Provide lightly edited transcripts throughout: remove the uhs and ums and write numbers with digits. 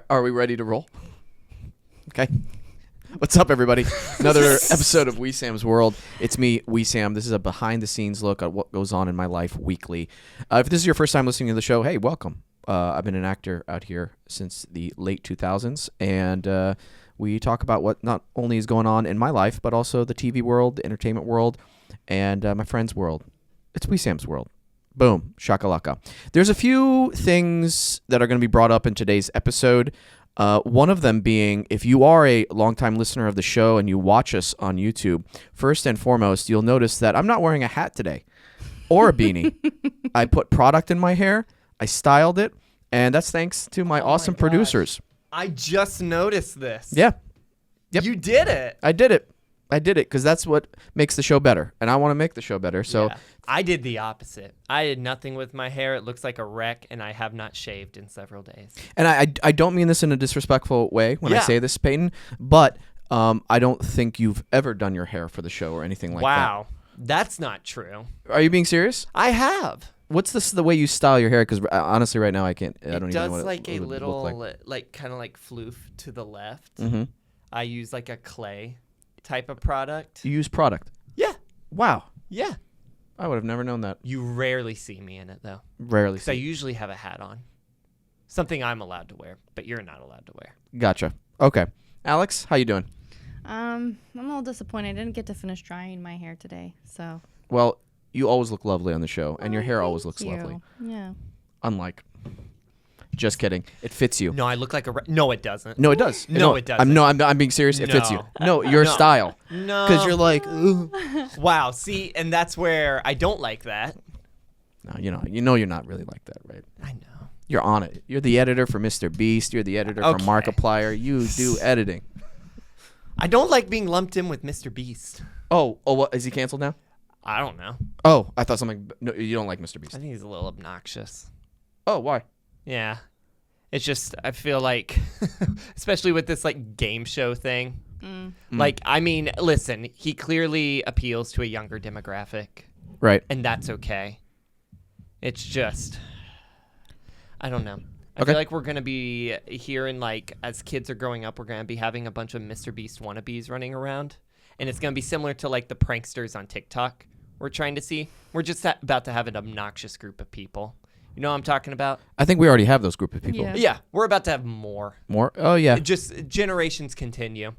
Are we ready to roll? Okay. What's up, everybody? Another episode of WESAM'S World. It's me, WESAM. This is a behind-the-scenes look at what goes on in my life weekly. If this is your first time listening to the show, hey, welcome. I've been an actor out here since the late 2000s, and we talk about what not only is going on in my life, but also the TV world, the entertainment world, and my friends' world. It's WESAM'S World. Boom. Shakalaka. There's a few things that are going to be brought up in today's episode. One of them being, if you are a longtime listener of the show and you watch us on YouTube, first and foremost, you'll notice that I'm not wearing a hat today or a beanie. I put product in my hair. I styled it. And that's thanks to my awesome producers. I just noticed this. Yeah. Yep. You did it. I did it because that's what makes the show better. And I want to make the show better. So yeah. I did the opposite. I did nothing with my hair. It looks like a wreck, and I have not shaved in several days. And I don't mean this in a disrespectful way when I say this, Peyton, but I don't think you've ever done your hair for the show or anything like that. Wow. That's not true. Are you being serious? I have. What's the way you style your hair? Because honestly, right now, I don't even know what like it a would little, look like. kind of like floof to the left. Mm-hmm. I use like a clay type of product. You use product? Yeah. Wow. Yeah. I would have never known that. You rarely see me in it, though. Rarely because I usually have a hat on. Something I'm allowed to wear, but you're not allowed to wear. Gotcha. Okay. Alex, how you doing? I'm a little disappointed. I didn't get to finish drying my hair today, so. Well, you always look lovely on the show, and your hair always looks lovely. Yeah. Unlike. Just kidding. It fits you. No, I look like a... No, it doesn't. No, it does. No, it doesn't. I'm being serious. It fits you. No, your style. No. Because you're like, ooh. Wow, see, and that's where I don't like that. No, you know you're not really like that, right? I know. You're on it. You're the editor for Mr. Beast. You're the editor for Markiplier. You do editing. I don't like being lumped in with Mr. Beast. Oh, what? Is he canceled now? I don't know. Oh, I thought something. No, you don't like Mr. Beast. I think he's a little obnoxious. Oh, why? Yeah. It's just, I feel like, especially with this, like, game show thing. Like, I mean, listen, he clearly appeals to a younger demographic. Right. And that's okay. It's just, I don't know. I feel like we're going to be hearing, like, as kids are growing up, we're going to be having a bunch of Mr. Beast wannabes running around. And it's going to be similar to, like, the pranksters on TikTok we're trying to see. We're just about to have an obnoxious group of people. You know what I'm talking about? I think we already have those group of people. Yeah, we're about to have more. More? Oh, yeah. Just generations continue.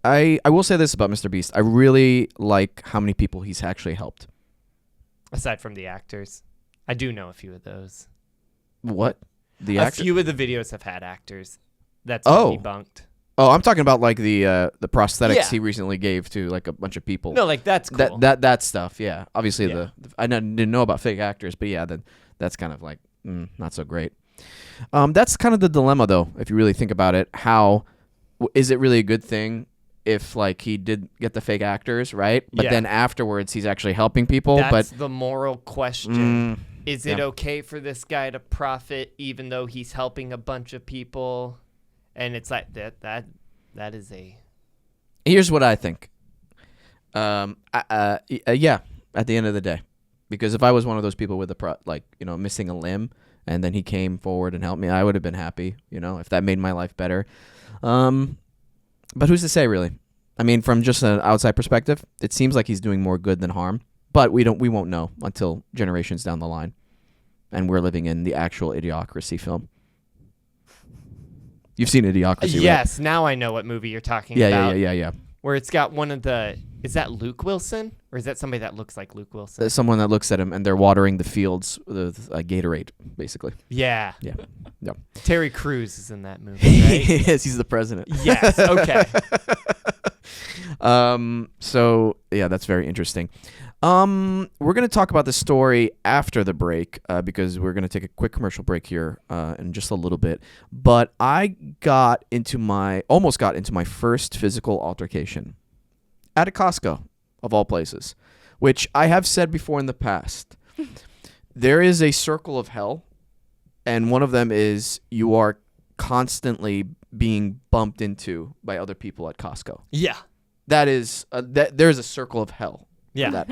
I will say this about Mr. Beast. I really like how many people he's actually helped. Aside from the actors. I do know a few of those. What? The actors? A few of the videos have had actors. That's been debunked. Oh, I'm talking about like the prosthetics he recently gave to like a bunch of people. No, like that's cool. That stuff, yeah. Obviously I didn't know about fake actors, but yeah, that's kind of like not so great. That's kind of the dilemma, though, if you really think about it. How is it really a good thing if like he did get the fake actors, right? But then afterwards he's actually helping people. That's the moral question. Is it okay for this guy to profit even though he's helping a bunch of people? And it's like that is a. Here's what I think. Yeah, at the end of the day. Because if I was one of those people with missing a limb, and then he came forward and helped me, I would have been happy, if that made my life better. But who's to say, really? I mean, from just an outside perspective, it seems like he's doing more good than harm. But we won't know until generations down the line, and we're living in the actual Idiocracy film. You've seen Idiocracy, right? Yes, now I know what movie you're talking about. Yeah. Where it's got one of the... Is that Luke Wilson? Or is that somebody that looks like Luke Wilson? There's someone that looks at him, and they're watering the fields with Gatorade, basically. Yeah. Yeah. Terry Crews is in that movie, right? Yes, he's the president. Yes, okay. So, yeah, that's very interesting. We're going to talk about the story after the break because we're going to take a quick commercial break here in just a little bit. But I almost got into my first physical altercation at a Costco, of all places, which I have said before in the past. There is a circle of hell, and one of them is you are constantly being bumped into by other people at Costco. Yeah. That is, there's a circle of hell. Yeah.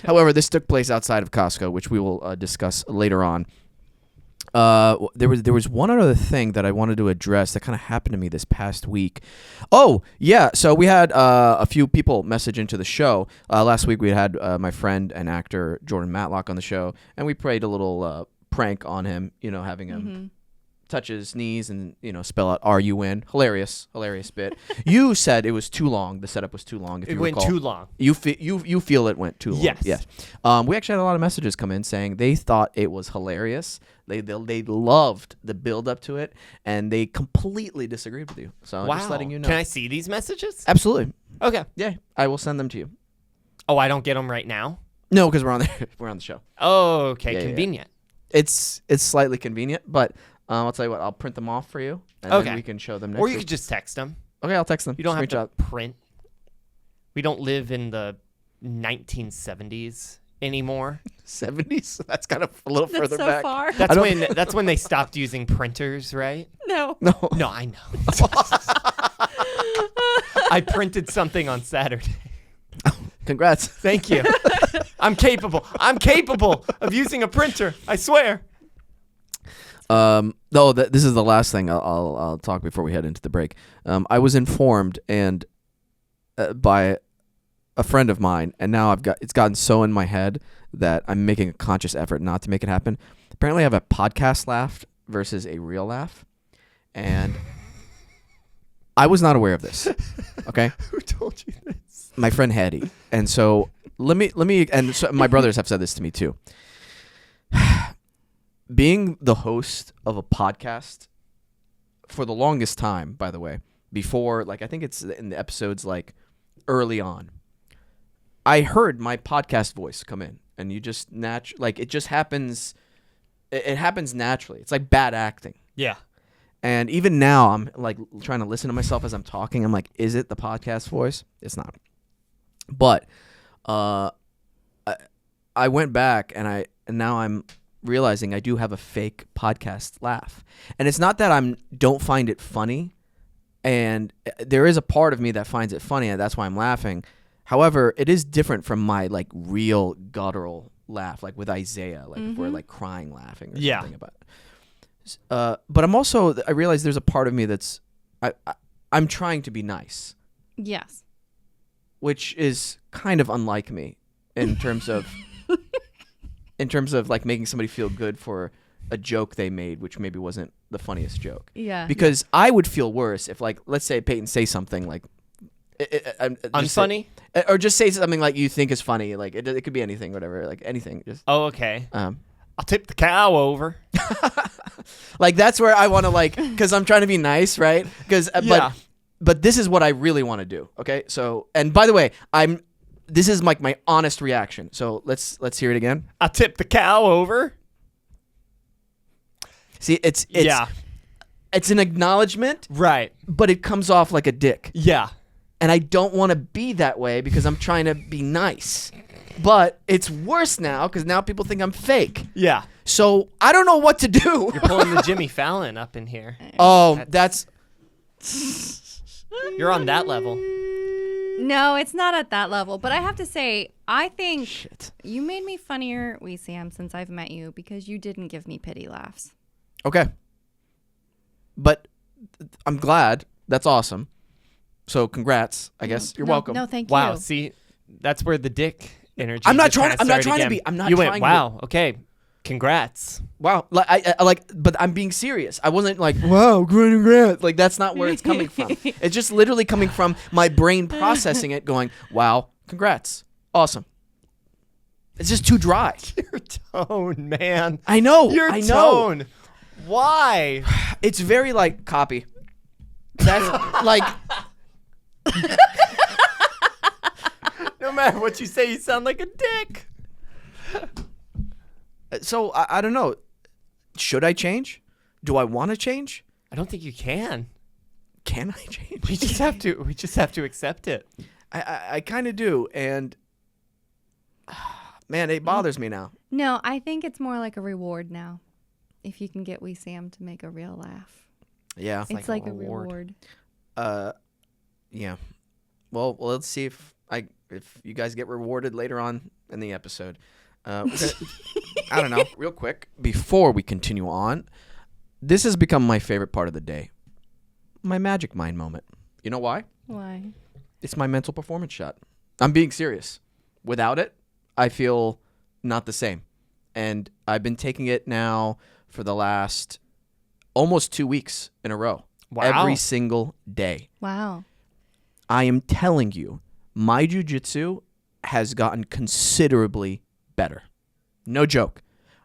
However, this took place outside of Costco, which we will discuss later on. There was one other thing that I wanted to address that kind of happened to me this past week. Oh yeah, so we had a few people message into the show last week. We had my friend and actor Jordan Matlock on the show, and we played a little prank on him. Having him touch his knees and spell out RUN. Hilarious bit. You said it was too long. The setup was too long. If It you went recall. too long. You feel it went too long. Yes. Yes. We actually had a lot of messages come in saying they thought it was hilarious. They loved the build up to it, and they completely disagreed with you. So Wow. just letting you know. Can I see these messages? Absolutely. Okay. Yeah, I will send them to you. Oh, I don't get them right now? No, because we're on the we're on the show. Oh, okay. Yeah. Convenient. It's slightly convenient, but I'll tell you what. I'll print them off for you, and Okay. then we can show them next Or you week. could just text them. Okay, I'll text them. You don't have Screenshot. to print. We don't live in the 1970s anymore. 70s. That's kind of a little That's further so back. far. That's when they stopped using printers, right? No. No. No, I know. I printed something on Saturday. Congrats. Thank you. I'm capable of using a printer. I swear. No, this is the last thing I'll talk before we head into the break. I was informed and by a friend of mine, and now it's gotten so in my head that I'm making a conscious effort not to make it happen. Apparently, I have a podcast laugh versus a real laugh, and I was not aware of this. Okay, Who told you this? my friend Hattie, and so let me, and so my brothers have said this to me too. Being the host of a podcast for the longest time, by the way, before, like, I think it's in the episodes, like, early on, I heard my podcast voice come in, and you just it just happens. It happens naturally. It's like bad acting. Yeah. And even now, I'm like trying to listen to myself as I'm talking. I'm like, is it the podcast voice? It's not. But I went back and now I'm realizing I do have a fake podcast laugh. And it's not that I don't find it funny, and there is a part of me that finds it funny, and that's why I'm laughing. However, it is different from my like real guttural laugh, like with Isaiah, like if we're like crying laughing or something about it. But I realize there's a part of me that's I'm trying to be nice, Yes. which is kind of unlike me in terms of like making somebody feel good for a joke they made, which maybe wasn't the funniest joke. Yeah. Because I would feel worse if, like, let's say Peyton say something like Unfunny? or just say something like you think is funny. Like it could be anything, whatever. Like anything. Just Oh, okay. I'll tip the cow over. like that's where I want to because I'm trying to be nice, right? Because Yeah. but this is what I really want to do. Okay, so and by the way, this is like my honest reaction. So let's hear it again. I'll tip the cow over. See, it's an acknowledgement, Right. but it comes off like a dick. Yeah. And I don't want to be that way because I'm trying to be nice. But it's worse now because now people think I'm fake. Yeah. So I don't know what to do. You're pulling the Jimmy Fallon up in here. Oh, that's You're on that level. No, it's not at that level. But I have to say, I think shit. you made me funnier, Sam, since I've met you because you didn't give me pity laughs. Okay. But I'm glad. That's awesome. So congrats, I guess. You're welcome. No, thank Wow. you. See, that's where the dick energy. I'm not just trying- kinda I'm not started trying to again. be- I'm not You trying went. to- Wow. Okay. Congrats. Wow. Like I like, but I'm being serious. I wasn't like, wow, congrats. Like that's not where it's coming from. It's just literally coming from my brain processing it, going, wow, congrats, awesome. It's just too dry. Your tone, man. I know. Your I know. tone. Why? It's very like copy. That's like. No matter what you say, you sound like a dick. So I don't know. Should I change? Do I want to change? I don't think you can. Can I change? We just have to. We just have to accept it. I kind of do, and man, it bothers me now. No, I think it's more like a reward now. If you can get Sam to make a real laugh. Yeah. It's like a reward. Yeah. Well, let's see if you guys get rewarded later on in the episode. I don't know. Real quick, before we continue on, this has become my favorite part of the day. My magic mind moment. You know why? Why? It's my mental performance shot. I'm being serious. Without it, I feel not the same. And I've been taking it now for the last almost 2 weeks in a row. Wow. Every single day. Wow. I am telling you, my jiu-jitsu has gotten considerably better. No joke.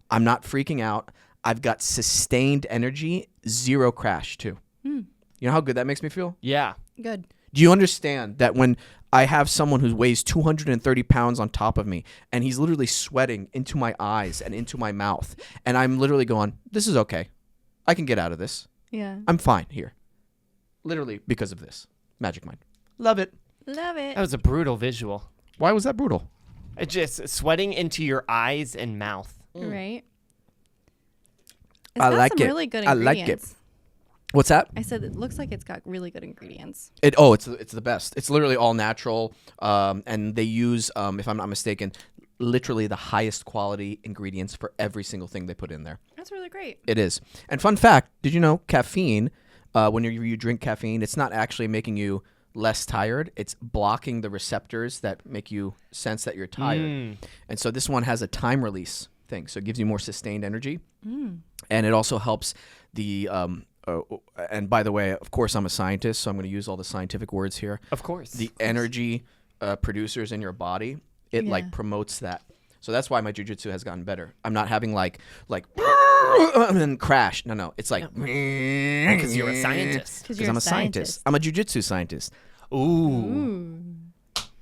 I'm not freaking out. I've got sustained energy, zero crash too. You know how good that makes me feel? Yeah. Good. Do you understand that when I have someone who weighs 230 pounds on top of me and he's literally sweating into my eyes and into my mouth, and I'm literally going, this is okay. I can get out of this. Yeah. I'm fine here. Literally because of this. Magic Mind. Love it. Love it. That was a brutal visual. Why was that brutal? It's just sweating into your eyes and mouth. Right. I like some it. really good I like it. ingredients. What's that? I said it looks like it's got really good ingredients. It's the best. It's literally all natural, and they use, if I'm not mistaken, literally the highest quality ingredients for every single thing they put in there. That's really great. It is. And fun fact, did you know caffeine, when you drink caffeine, it's not actually making you less tired. It's blocking the receptors that make you sense that you're tired. And so this one has a time release thing. So it gives you more sustained energy. And it also helps the, and by the way, of course, I'm a scientist, so I'm going to use all the scientific words here. Of course. The energy producers in your body, it like promotes that. So that's why my jiu-jitsu has gotten better. I'm not having like and then crash. No. It's like Because you're a scientist. Because I'm a scientist. I'm a jiu-jitsu scientist. Ooh.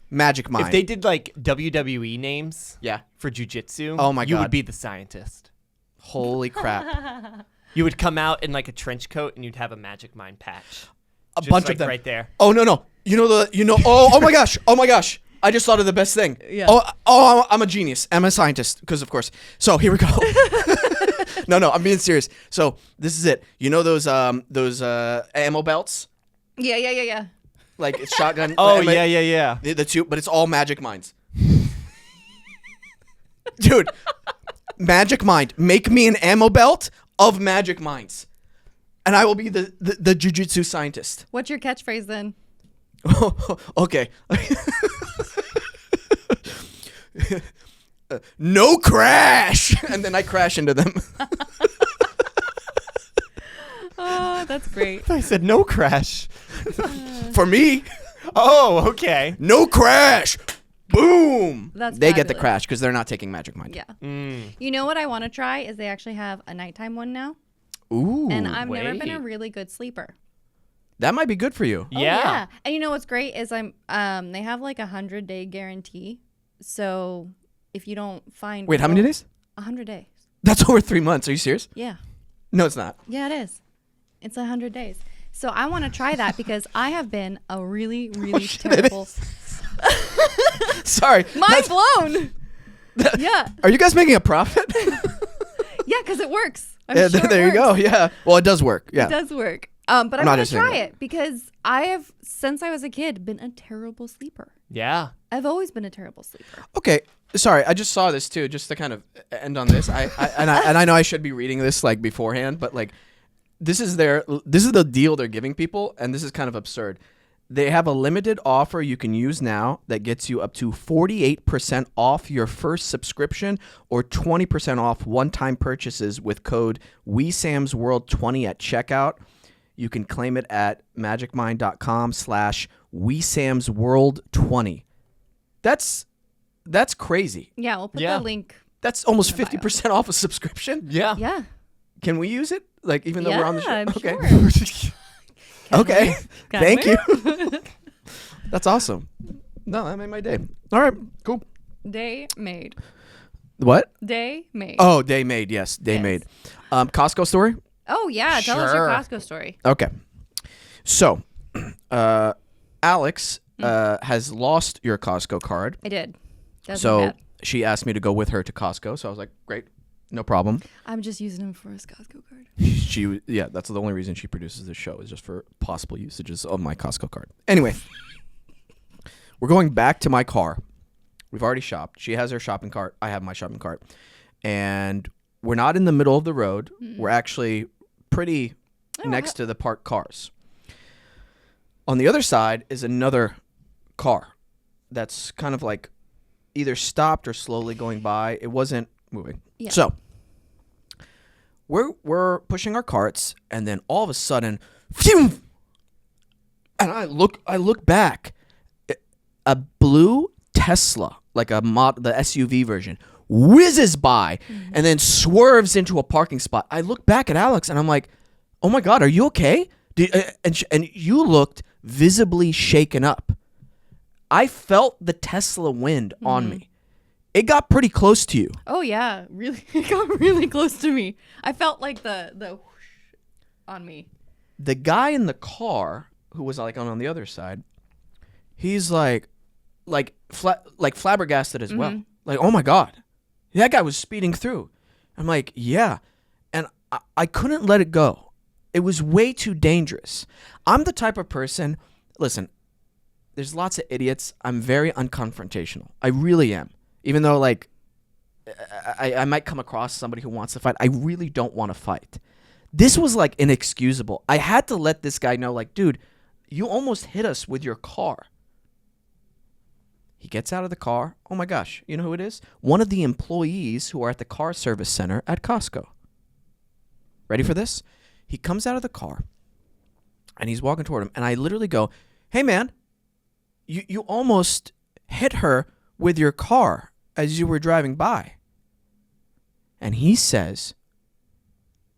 Magic Mind. If they did like WWE names Yeah. for jujitsu, Oh my you God. would be the scientist. Holy crap. You would come out in like a trench coat and you'd have a Magic Mind patch. A Just bunch like of them. right there. Oh no. Oh my gosh. Oh my gosh. I just thought of the best thing. Yeah. Oh, I'm a genius. I'm a scientist, because of course. So here we go. No, I'm being serious. So this is it. You know those ammo belts? Yeah. Like it's shotgun. Oh, ammo- yeah. The two, but it's all Magic Minds. Dude, Magic Mind, make me an ammo belt of Magic Minds, and I will be the jiu-jitsu scientist. What's your catchphrase then? Okay. No crash, and then I crash into them. Oh, that's great. I said no crash. For me, Oh, okay. no crash. Boom. That's they get the fabulous. crash because they're not taking Magic Mind. Yeah. You know what I want to try is they actually have a nighttime one now, Ooh. and I've never been a wait. really good sleeper. That might be good for you. Oh, Yeah. And you know what's great is they have like a 100-day guarantee. So if you don't find Wait, how many days? 100 days. That's over 3 months. Are you serious? Yeah. No, it's not. Yeah, it is. It's 100 days. So I want to try that because I have been a really, really shit, it terrible. Sorry. Mind blown. Yeah. Are you guys making a profit? Yeah, because it works. I'm Yeah, sure it there you go. works. Yeah. Well, it does work. Yeah. It does work. But I I'm not want to just saying try that. it because I have, since I was a kid, been a terrible sleeper. Yeah. I've always been a terrible sleeper. Okay. Sorry, I just saw this too. Just to kind of end on this, I know I should be reading this like beforehand, but like this is the deal they're giving people, and this is kind of absurd. They have a limited offer you can use now that gets you up to 48% off your first subscription or 20% off one-time purchases with code WESAM'sWorld20 at checkout. You can claim it at magicmind.com/WeSam'sWorld20. That's crazy. Yeah, we'll put Yeah. the link. That's almost In the bio. 50% off a subscription. Yeah. Yeah. Can we use it? Like even though we're on the show? I'm Okay. sure. Can Okay. we? Can Thank we? you. That's awesome. No, that made my day. All right. Cool. Day made. What? Day made. Oh, day made. Yes, day Yes. made. Costco story. Oh, yeah. Tell us your Sure. Costco story. Okay. So, Alex has lost your Costco card. I did. Doesn't So matter. she asked me to go with her to Costco. So I was like, great, no problem. I'm just using him for his Costco card. Yeah, that's the only reason she produces this show is just for possible usages of my Costco card. Anyway, we're going back to my car We've already shopped. She has her shopping cart. I have my shopping cart. And we're not in the middle of the road. We're actually pretty next to the parked cars. On the other side is another car that's kind of like either stopped or slowly going by. It wasn't moving. Yeah. So we're pushing our carts, and then all of a sudden, phew, and I look back. A blue Tesla, like the SUV version, whizzes by and then swerves into a parking spot. I look back at Alex and I'm like, "Oh my God, are you okay?" And you looked visibly shaken up. I felt the Tesla wind on me. It got pretty close to you. Oh yeah, really, it got really close to me. I felt like the whoosh on me. The guy in the car who was like on the other side, he's like flabbergasted as well. Like, oh my God, that guy was speeding through. I'm like, yeah, and I couldn't let it go. It was way too dangerous. I'm the type of person. Listen, there's lots of idiots. I'm very unconfrontational. I really am. Even though, like, I might come across somebody who wants to fight, I really don't want to fight. This was, like, inexcusable. I had to let this guy know, like, dude, you almost hit us with your car. He gets out of the car. Oh, my gosh. You know who it is? One of the employees who are at the car service center at Costco. Ready for this? He comes out of the car, and he's walking toward him, and I literally go, hey, man, you almost hit her with your car as you were driving by. And he says,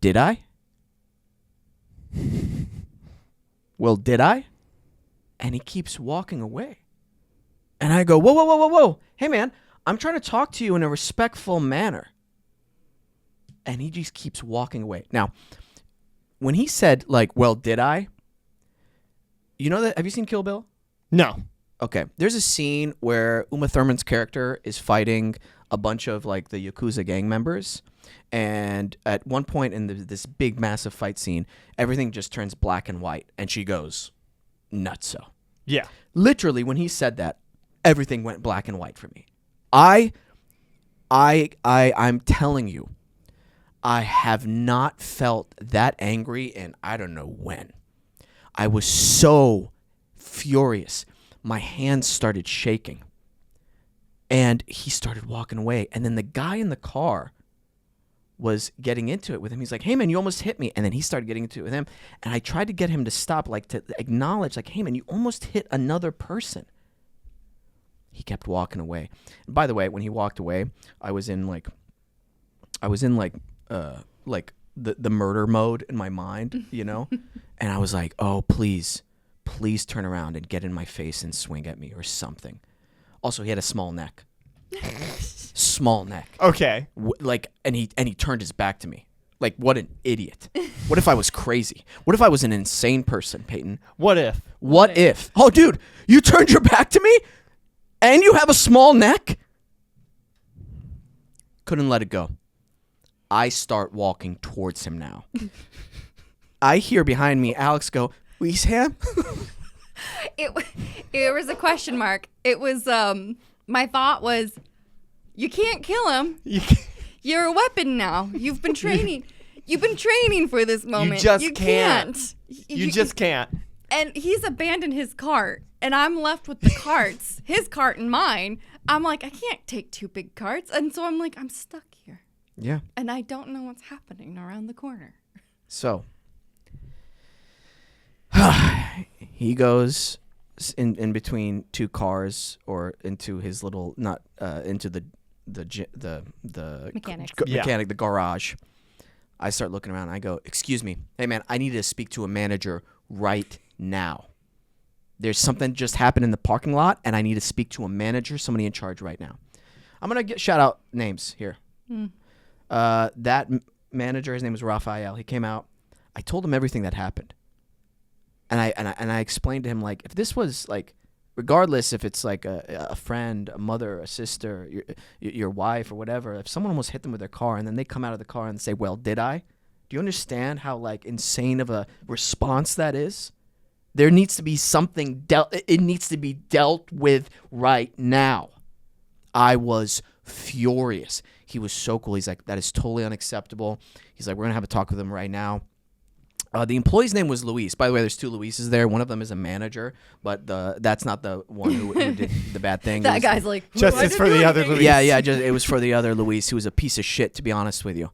did I? Well, did I? And he keeps walking away. And I go, whoa. Hey, man, I'm trying to talk to you in a respectful manner. And he just keeps walking away. Now, when he said, like, well, did I? You know that? Have you seen Kill Bill? No. Okay. There's a scene where Uma Thurman's character is fighting a bunch of, like, the Yakuza gang members. And at one point in this big, massive fight scene, everything just turns black and white. And she goes, nutso. Yeah. Literally, when he said that, everything went black and white for me. I'm telling you, I have not felt that angry in I don't know when. I was so furious. My hands started shaking. And he started walking away. And then the guy in the car was getting into it with him. He's like, hey, man, you almost hit me. And then he started getting into it with him. And I tried to get him to stop, like to acknowledge, like, hey, man, you almost hit another person. He kept walking away. And by the way, when he walked away, I was in the murder mode in my mind, you know? And I was like, oh, please turn around and get in my face and swing at me or something. Also, he had a small neck. Small neck. Okay. And he turned his back to me. Like, what an idiot. What if I was crazy? What if I was an insane person, Peyton? What if? What if? Oh, dude, you turned your back to me? And you have a small neck? Couldn't let it go. I start walking towards him now. I hear behind me Alex go, Wesam? It was a question mark. It was my thought was, you can't kill him. You're a weapon now. You've been training. You've been training for this moment. You can't. You just can't. And he's abandoned his cart, and I'm left with the carts, his cart and mine. I'm like, I can't take two big carts. And so I'm like, I'm stuck here. Yeah. And I don't know what's happening around the corner. So he goes in between two cars or into his little into the Mechanics. mechanic, the garage. I start looking around. I go, excuse me. Hey, man, I need to speak to a manager right now. There's something just happened in the parking lot, and I need to speak to a manager, somebody in charge right now. I'm going to shout out names here. That manager, his name was Raphael. He came out. I told him everything that happened. And I explained to him, like, if this was, like, regardless if it's, like, a friend, a mother, a sister, your wife or whatever, if someone almost hit them with their car and then they come out of the car and say, well, did I? Do you understand how, like, insane of a response that is? There needs to be something it needs to be dealt with right now. I was furious. He was so cool. He's like, that is totally unacceptable. He's like, we're going to have a talk with him right now. The employee's name was Luis. By the way, there's 2 Luises there. One of them is a manager, but that's not the one who did the bad thing. That guy's like, justice for the other Luis. Yeah, it was for the other Luis, who was a piece of shit, to be honest with you.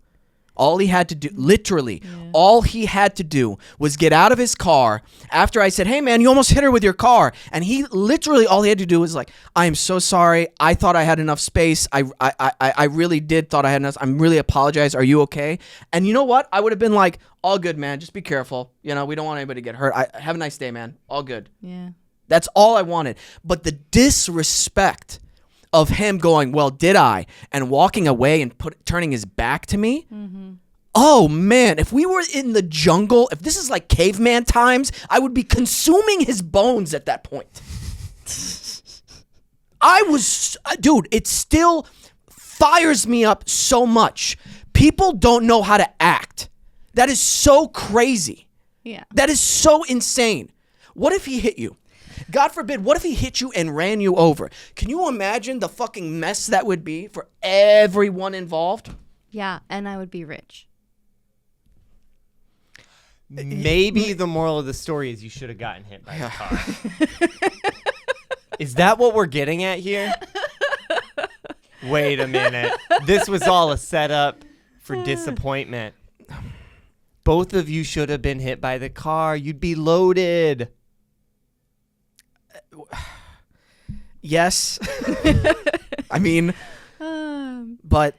All he had to do, literally, all he had to do was get out of his car after I said, hey, man, you almost hit her with your car. And he literally, all he had to do was like, I am so sorry. I thought I had enough space. I really did thought I had enough. I'm really apologize. Are you okay? And you know what? I would have been like, all good, man. Just be careful. You know, we don't want anybody to get hurt. Have a nice day, man. All good. Yeah. That's all I wanted. But the disrespect of him going, well, did I? And walking away and turning his back to me. Mm-hmm. Oh, man. If we were in the jungle, if this is like caveman times, I would be consuming his bones at that point. Dude, it still fires me up so much. People don't know how to act. That is so crazy. Yeah. That is so insane. What if he hit you? God forbid, what if he hit you and ran you over? Can you imagine the fucking mess that would be for everyone involved? Yeah, and I would be rich. Maybe the moral of the story is you should have gotten hit by a car. Is that what we're getting at here? Wait a minute. This was all a setup for disappointment. Both of you should have been hit by the car. You'd be loaded. Yes. I mean, but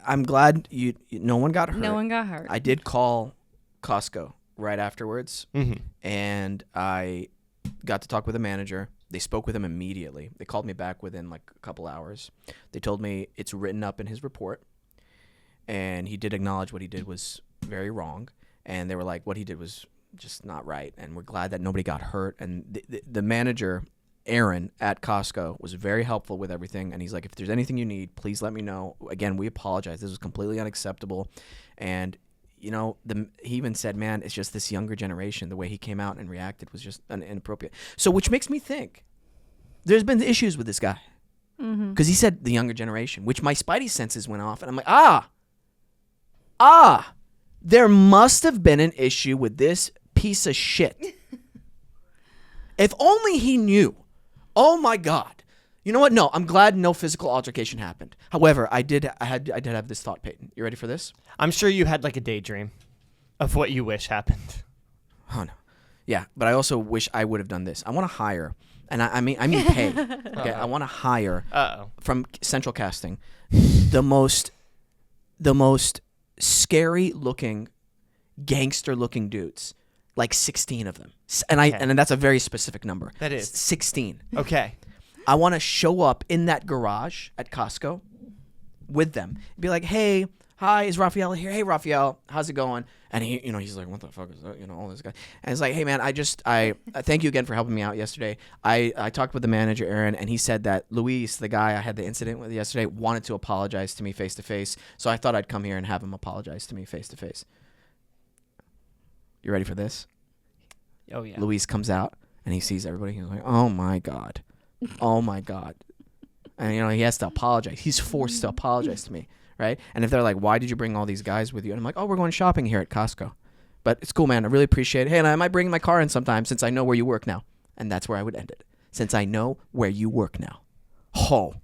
I'm glad no one got hurt. No one got hurt. I did call Costco right afterwards, Mm-hmm. and I got to talk with the manager. They spoke with him immediately. They called me back within like a couple hours. They told me it's written up in his report, and he did acknowledge what he did was very wrong, and they were like, what he did was just not right, and we're glad that nobody got hurt. And the manager, Aaron at Costco, was very helpful with everything, and he's like, if there's anything you need, please let me know. Again, we apologize. This was completely unacceptable. And you know, he even said, man, it's just this younger generation. The way he came out and reacted was just inappropriate. So which makes me think there's been issues with this guy, because he said the younger generation, which my spidey senses went off, and I'm like, there must have been an issue with this piece of shit. If only he knew. Oh my God. You know what? No, I'm glad no physical altercation happened. However, I did have this thought, Peyton. You ready for this? I'm sure you had like a daydream of what you wish happened. Oh no. Yeah, but I also wish I would have done this. I want to hire, and I mean pay. Okay, I want to hire from Central Casting the most scary looking, gangster looking dudes. Like 16 of them. And that's a very specific number. That is 16. Okay. I want to show up in that garage at Costco with them. Be like, hey, hi, is Raphael here? Hey, Raphael, how's it going? And he, he's like, what the fuck is that? All this guy. And it's like, hey, man, I thank you again for helping me out yesterday. I talked with the manager, Aaron, and he said that Luis, the guy I had the incident with yesterday, wanted to apologize to me face to face. So I thought I'd come here and have him apologize to me face to face. You ready for this? Oh, yeah. Luis comes out and he sees everybody. He's like, oh my God. Oh my God. And, he has to apologize. He's forced to apologize to me, right? And if they're like, why did you bring all these guys with you? And I'm like, oh, we're going shopping here at Costco. But it's cool, man. I really appreciate it. Hey, and I might bring my car in sometime since I know where you work now. And that's where I would end it. Since I know where you work now. Oh.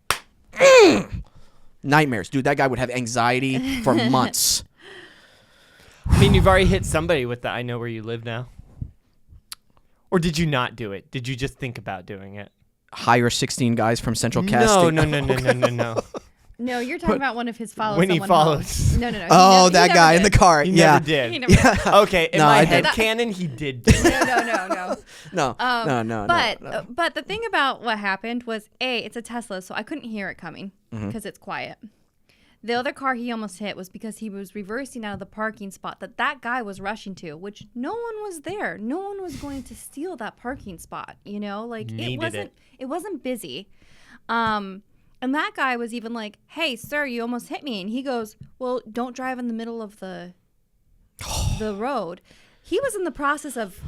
Nightmares. Dude, that guy would have anxiety for months. I mean, you've already hit somebody with the I know where you live now. Or did you not do it? Did you just think about doing it? Hire 16 guys from Central Casting. No. No, you're talking about one of his followers. When he follows. No. Oh, that guy in the car. He Yeah. never did. He never did. Okay, in my I head did. canon, he did do it. No. No. But the thing about what happened was, it's a Tesla, so I couldn't hear it coming because it's quiet. The other car he almost hit was because he was reversing out of the parking spot that guy was rushing to, which no one was there. No one was going to steal that parking spot, Like it wasn't busy. And that guy was even like, "Hey, sir, you almost hit me." And he goes, "Well, don't drive in the middle of the road." He was in the process of,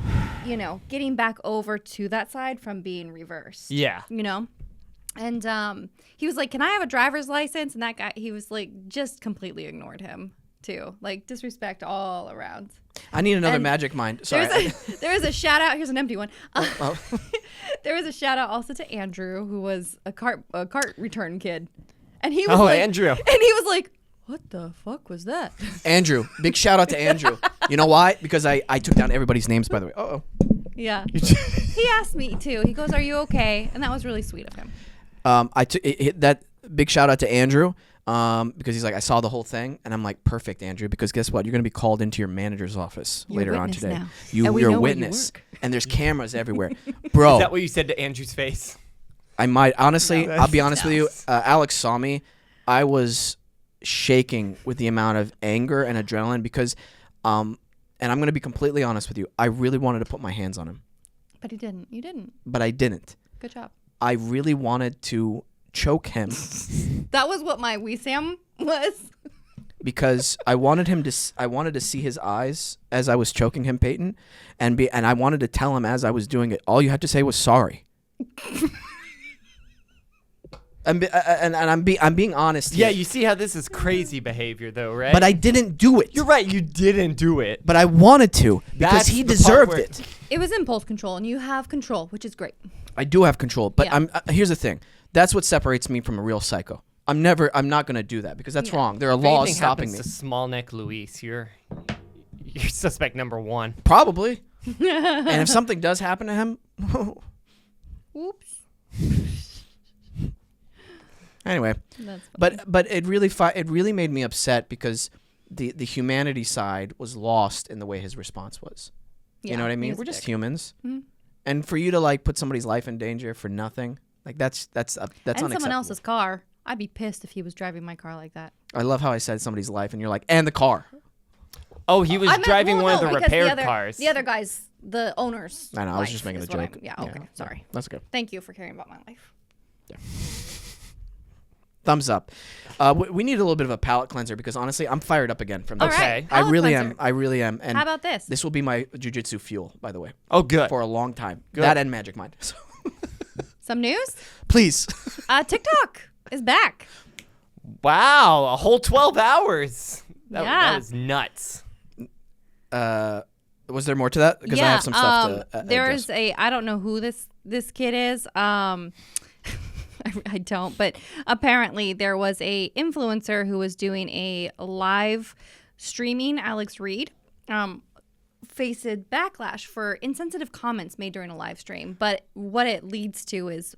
getting back over to that side from being reversed. Yeah. And he was like, "Can I have a driver's license?" And that guy, he was like, just completely ignored him too, like disrespect all around. I need another And magic mind. Sorry. There was a shout out. Here's an empty one. Oh. There was a shout out also to Andrew, who was a cart return kid, and he was Andrew, and he was like, "What the fuck was that?" Andrew. Big shout out to Andrew. You know why? Because I took down everybody's names, by the way. Uh-oh. Yeah. He asked me too. He goes, "Are you okay?" And that was really sweet of him. That big shout out to Andrew because he's like, I saw the whole thing, and I'm like, perfect, Andrew, because guess what? You're going to be called into your manager's office You're later a on witness today. now. You're know a where you witness, work. and there's cameras everywhere, bro. is that what you said to Andrew's face? I might honestly. No. I'll be honest with you. No. Alex saw me. I was shaking with the amount of anger and adrenaline because, and I'm going to be completely honest with you. I really wanted to put my hands on him, But he didn't. You didn't. but I didn't. Good job. I really wanted to choke him That was what my WESAM was. because I wanted him to. I wanted to see his eyes as I was choking him, Peyton, and I wanted to tell him as I was doing it. All you had to say was sorry. I'm being honest here. Yeah, you see how this is crazy behavior, though, right? But I didn't do it. You're right. You didn't do it. But I wanted to because That's he the part deserved where- it. It was impulse control, and you have control, which is great. I do have control, but Yeah. here's the thing. That's what separates me from a real psycho. I'm not going to do that because that's Yeah. wrong. There are If laws anything stopping me. happens to small neck Luis, you're suspect number one. Probably. And if something does happen to him, Oops. anyway. That's funny. But it really made me upset because the humanity side was lost in the way his response was. Yeah, You know what I he mean? was We're a just dick. humans. Mhm. And for you to like put somebody's life in danger for nothing, like that's And unacceptable. someone else's car. I'd be pissed if he was driving my car like that. I love how I said somebody's life and you're like, and the car. Oh, he was I meant- driving well, one of no, the because repaired cars. The other guys, the owners. I know, I was life just making a is what joke. I'm- Yeah, okay. Sorry. That's good. Thank you for caring about my life. Thumbs up. We need a little bit of a palate cleanser because honestly, I'm fired up again from this. All right. Okay. I palate really cleanser. am. I really am. And How about this? this will be my jujitsu fuel, by the way, Oh, good. for a long time. Good. That and Magic Mind. So, Some news? please. TikTok is back. Wow, a whole 12 hours. That Yeah. was nuts. Was there more to that? Because I have some stuff to address. There's I don't know who this kid is. I don't, but apparently there was a influencer who was doing a live streaming. Alex Reed faced backlash for insensitive comments made during a live stream. But what it leads to is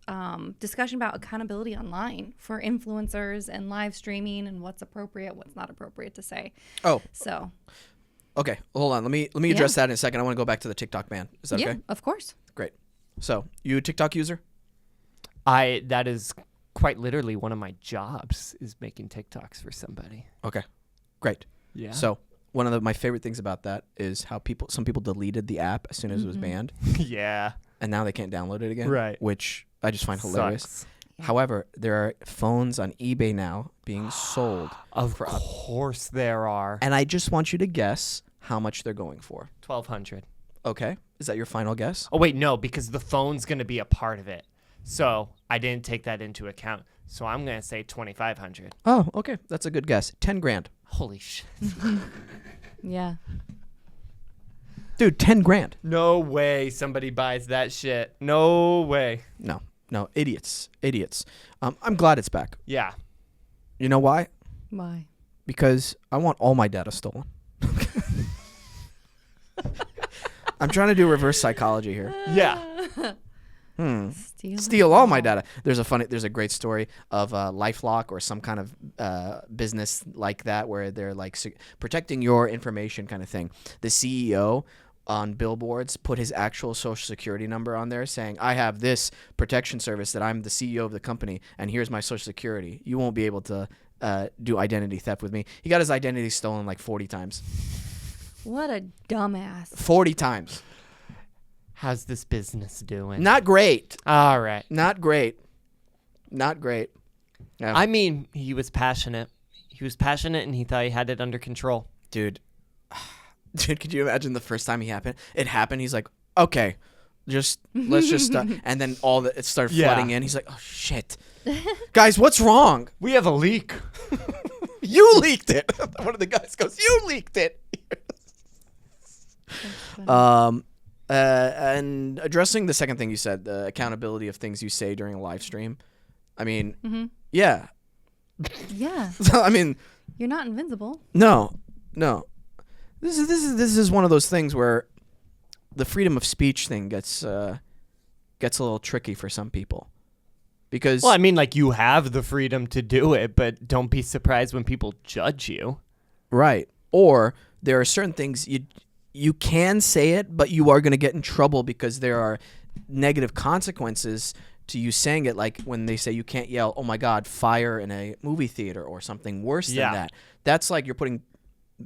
discussion about accountability online for influencers and live streaming and what's appropriate, what's not appropriate to say. Oh, So okay. Hold on. Let me address that in a second. I want to go back to the TikTok ban. Is that yeah, okay? of course. Great. So, you a TikTok user? That is quite literally one of my jobs is making TikToks for somebody. Okay. Great. Yeah. So, one of my favorite things about that is how some people deleted the app as soon as it was banned, yeah. and now they can't download it again. Right. Which I just find hilarious. Sucks. Yeah. However, there are phones on eBay now being sold, Of course there are. and I just want you to guess how much they're going for. 1,200. Okay. Is that your final guess? Oh, wait, no, because the phone's going to be a part of it. So I didn't take that into account. So I'm going to say 2,500. Oh, okay. That's a good guess. 10 grand. Holy shit. Yeah. Dude, 10 grand. No way somebody buys that shit. No way. No, idiots. I'm glad it's back. Yeah. You know why? Why? Because I want all my data stolen. I'm trying to do reverse psychology here. Yeah. Steal all my data. There's a great story of LifeLock or some kind of business like that where they're like protecting your information kind of thing. The CEO on billboards put his actual social security number on there saying, I have this protection service that I'm the CEO of the company and here's my social security. You won't be able to do identity theft with me. He got his identity stolen like 40 times. What a dumbass. 40 times. How's this business doing? Not great. All right. Not great. Yeah. I mean, he was passionate. He was passionate and he thought he had it under control. Dude, could you imagine the first time it happened? He's like, okay, let's just and then it started Yeah. flooding in. He's like, oh shit, guys, what's wrong? We have a leak. You leaked it. One of the guys goes, you leaked it. And addressing the second thing you said, the accountability of things you say during a live stream. I mean, yeah. Yeah. I mean, You're not invincible. no. This is one of those things where the freedom of speech thing gets a little tricky for some people. Because Well, I mean, like, you have the freedom to do it, but don't be surprised when people judge you. right. Or there are certain things you can say it, but you are going to get in trouble because there are negative consequences to you saying it, like when they say you can't yell, oh my God, fire in a movie theater or something worse than that. That's like you're putting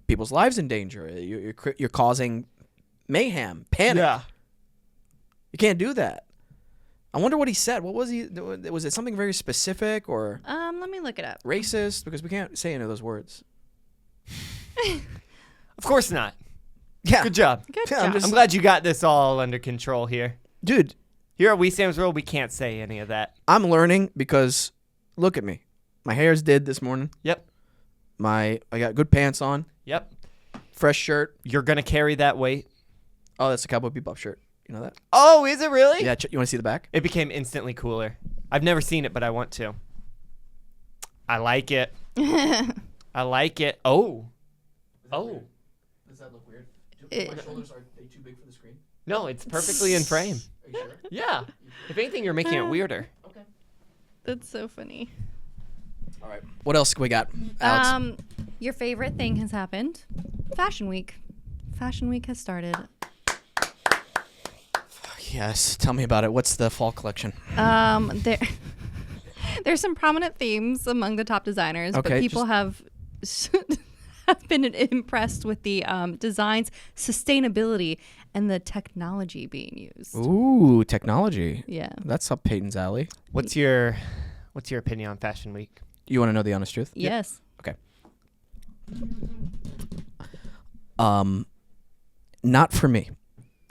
people's lives in danger. You're causing mayhem, panic. Yeah. You can't do that. I wonder what he said. What was he? Was it something very specific or Let me look it up. racist? Because we can't say any of those words. Of course not. Yeah. Good job. Good Yeah, I'm job. just- I'm glad you got this all under control here. Dude, Here at WESAM'S World, we can't say any of that. I'm learning because look at me. My hair's did this morning. Yep. I got good pants on, Yep. fresh shirt. You're going to carry that weight. Oh, that's a Cowboy Bebop shirt. You know that? Oh, is it really? Yeah, you want to see the back? It became instantly cooler. I've never seen it, but I want to. I like it. I like it. Oh. Oh. Does that look weird? My shoulders, are they too big for the screen? No, it's perfectly in frame. Are you sure? Yeah. If anything, you're making it weirder. Okay. That's so funny. All right. What else we got, Alex? Your favorite thing has happened. Fashion Week. Fashion Week has started. Yes. Tell me about it. What's the fall collection? There, there's some prominent themes among the top designers, Okay, but people have been impressed with the designs, sustainability, and the technology being used. Ooh, technology. Yeah. That's up Peyton's alley. What's your opinion on Fashion Week? You want to know the honest truth? Yes. Okay. Not for me.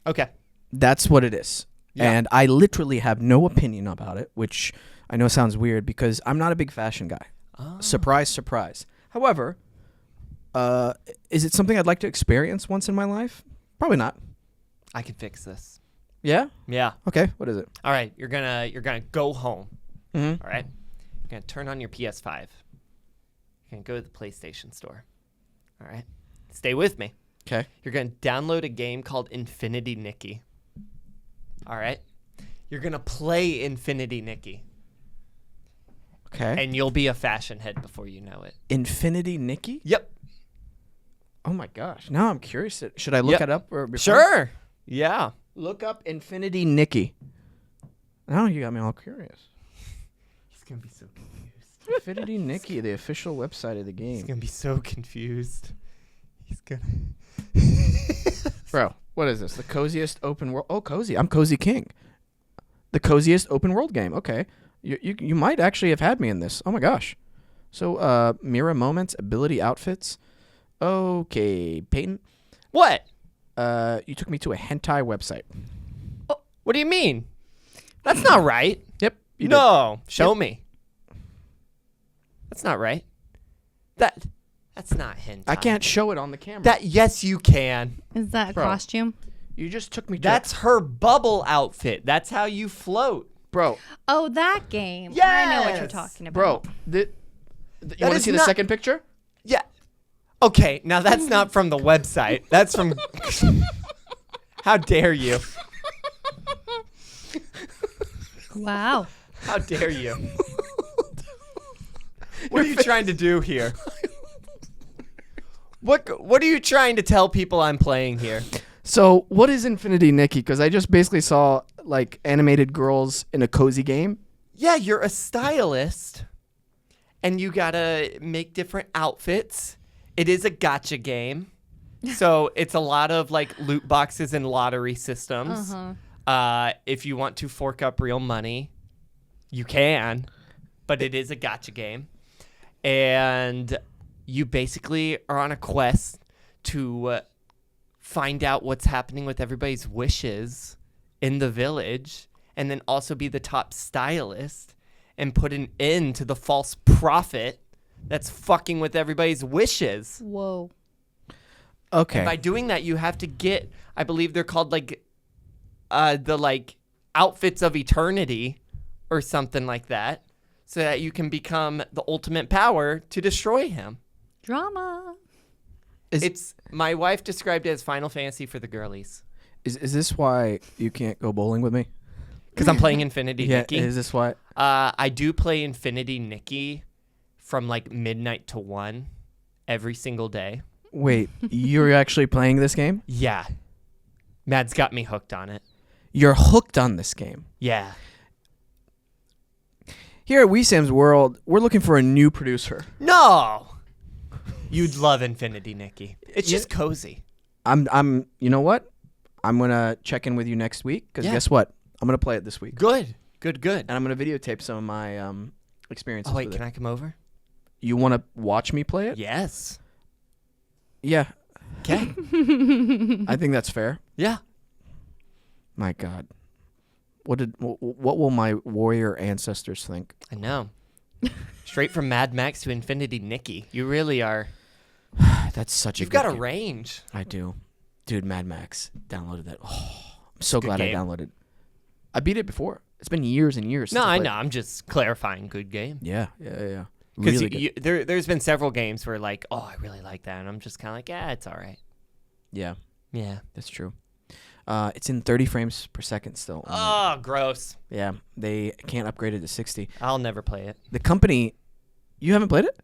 Okay. That's what it is. Yeah. And I literally have no opinion about it, which I know sounds weird because I'm not a big fashion guy. Oh. Surprise, surprise. However, is it something I'd like to experience once in my life? Probably not. I can fix this. Yeah? Yeah. Okay. What is it? All right. You're gonna go home. Mm-hmm. All right. You're gonna turn on your PS5. You're gonna go to the PlayStation Store. All right. Stay with me. Okay. You're gonna download a game called Infinity Nikki. All right. You're gonna play Infinity Nikki, Okay. and you'll be a fashion head before you know it. Infinity Nikki? Yep. Oh my gosh. Now I'm curious. Should I look Yep. it up? Or before? Sure. Yeah. Look up Infinity Nikki. Now you got me all curious. He's gonna be so confused. Infinity Nikki, the official website of the He's game. gonna be so confused. He's gonna. Bro, what is this? The coziest open world. Oh, cozy. I'm Cozy King. The coziest open world game. Okay. You might actually have had me in this. Oh my gosh. So, mirror moments, ability outfits. Okay, Peyton. What? You took me to a hentai website. What do you mean? That's not right. Yep. You did. No. Show Yep. me. That's not right. That's not hentai. I can't show it on the camera. That yes, you can. Is that a Bro. costume? You just took me to That's her bubble outfit. That's how you float. bro. Oh, that game. I know what you're Yes. talking about. Bro, you want to is see the not- second picture? Yeah. Okay, now that's not from the website. That's from. How dare you? Wow. How dare you? What are you trying to do here? What are you trying to tell people I'm playing here? So, what is Infinity Nikki? Because I just basically saw like animated girls in a cozy game. Yeah, you're a stylist, and you gotta make different outfits. It is a gacha game, so it's a lot of like loot boxes and lottery systems. If you want to fork up real money, you can, but it is a gacha game, and you basically are on a quest to find out what's happening with everybody's wishes in the village and then also be the top stylist and put an end to the false prophet that's fucking with everybody's wishes. Whoa. Okay. And by doing that, you have to get, I believe they're called like the like outfits of eternity or something like that, so that you can become the ultimate power to destroy him. Drama. It's my wife described it as Final Fantasy for the girlies. Is this why you can't go bowling with me? Because I'm playing Infinity Yeah. Nikki. Is this why? I do play Infinity Nikki from like midnight to 1 every single day. Wait, you're actually playing this game? Yeah. Mad's got me hooked on it. You're hooked on this game. Yeah. Here at WESAM'S World, we're looking for a new producer. No! You'd love Infinity Nikki. It's Yeah. just cozy. You know what? I'm going to check in with you next week because Yeah. guess what? I'm going to play it this week. Good. Good. And I'm going to videotape some of my experiences Oh, wait, with can it. I come over? You want to watch me play it? Yes. Yeah. Okay. I think that's fair. Yeah. My God. What will my warrior ancestors think? I know. Straight from Mad Max to Infinity Nikki. You really are. That's such a You've good got a game. range. I do. Dude, Mad Max. Downloaded that. Oh, I'm so Good glad game. I downloaded. I beat it before. It's been years and years. No, since I played know. I'm just clarifying. Good game. it. Yeah. Because Really good. there's been several games where like, oh, I really like that, and I'm just kind of like, yeah, it's all right. Yeah, Yeah. that's true. It's in 30 frames per second still. Oh, gross. Yeah, they can't upgrade it to 60. I'll never play it. The company, you haven't played it?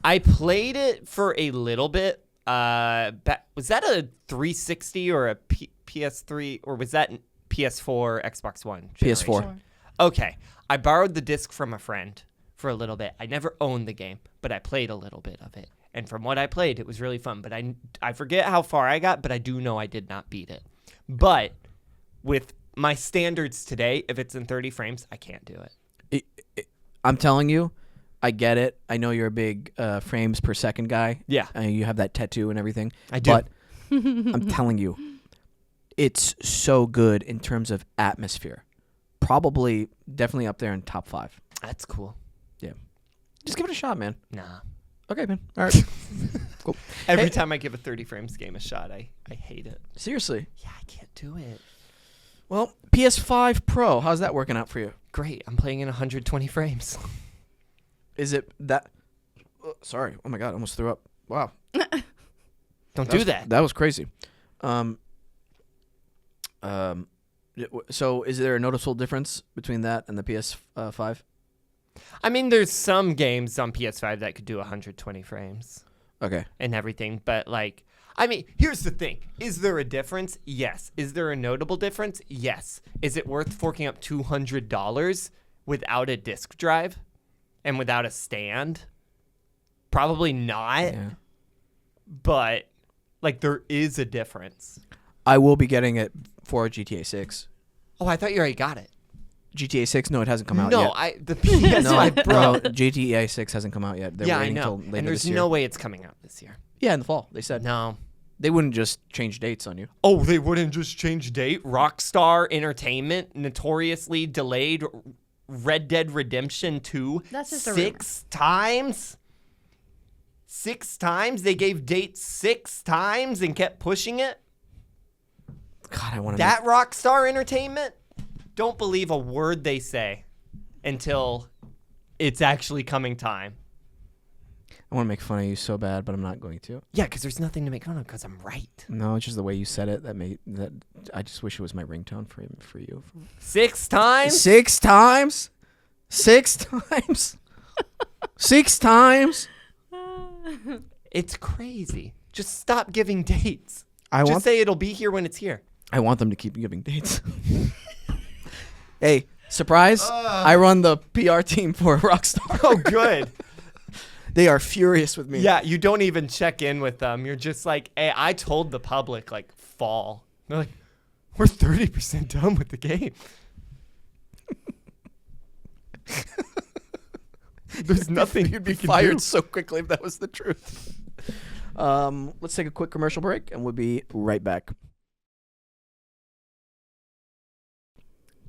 I played it for a little bit. Was that a 360 or a PS3, or was that PS4, Xbox One? PS4. generation? Okay. I borrowed the disc from a friend for a little bit. I never owned the game, but I played a little bit of it. And from what I played, it was really fun. But I forget how far I got, but I do know I did not beat it. But with my standards today, if it's in 30 frames, I can't do it. I'm telling you, I get it. I know you're a big frames per second guy. Yeah. You have that tattoo and everything. I do. But I'm telling you, it's so good in terms of atmosphere. Probably, definitely up there in top 5. That's cool. Just give it a shot, man. Nah. Okay, man. All right. Cool. Every Hey- time I give a 30 frames game a shot, I hate it. Seriously. Yeah, I can't do it. Well, PS5 Pro, how's that working out for you? Great. I'm playing in 120 frames. Is it that? Sorry. Oh my God, I almost threw up. Wow. Don't do that. That was crazy. So is there a noticeable difference between that and the PS5? I mean, there's some games on PS5 that could do 120 frames Okay. and everything, but like, I mean, here's the thing. Is there a difference? Yes. Is there a notable difference? Yes. Is it worth forking up $200 without a disk drive and without a stand? Probably not, Yeah. but like there is a difference. I will be getting it for GTA 6. Oh, I thought you already got it. GTA 6? No, it hasn't come out No, yet. the PS5 Pro. No, GTA 6 hasn't come out yet. They're Yeah, I waiting know. till later And there's this year. no way it's coming out this year. Yeah, in the fall. They said No. they wouldn't just change dates on you. Oh, they wouldn't just change date? Rockstar Entertainment notoriously delayed Red Dead Redemption 2 That's just a 6 times? 6 times? They gave dates 6 times and kept pushing it? God, I want to. That Rockstar Entertainment? Don't believe a word they say until it's actually coming time. I want to make fun of you so bad, but I'm not going to. Yeah, because there's nothing to make fun of because I'm right. No, it's just the way you said it that I just wish it was my ringtone for you. 6 times? 6 times? 6 times? 6 times? It's crazy. Just stop giving dates. I Just want say it'll be here when it's here. I want them to keep giving dates. Hey, surprise! I run the PR team for Rockstar. Oh, good. They are furious with me. Yeah, you don't even check in with them. You're just like, hey, I told the public, like, fall. They're like, we're 30% done with the game. There's nothing You'd be we can fired do. so quickly if that was the truth. Let's take a quick commercial break, and we'll be right back.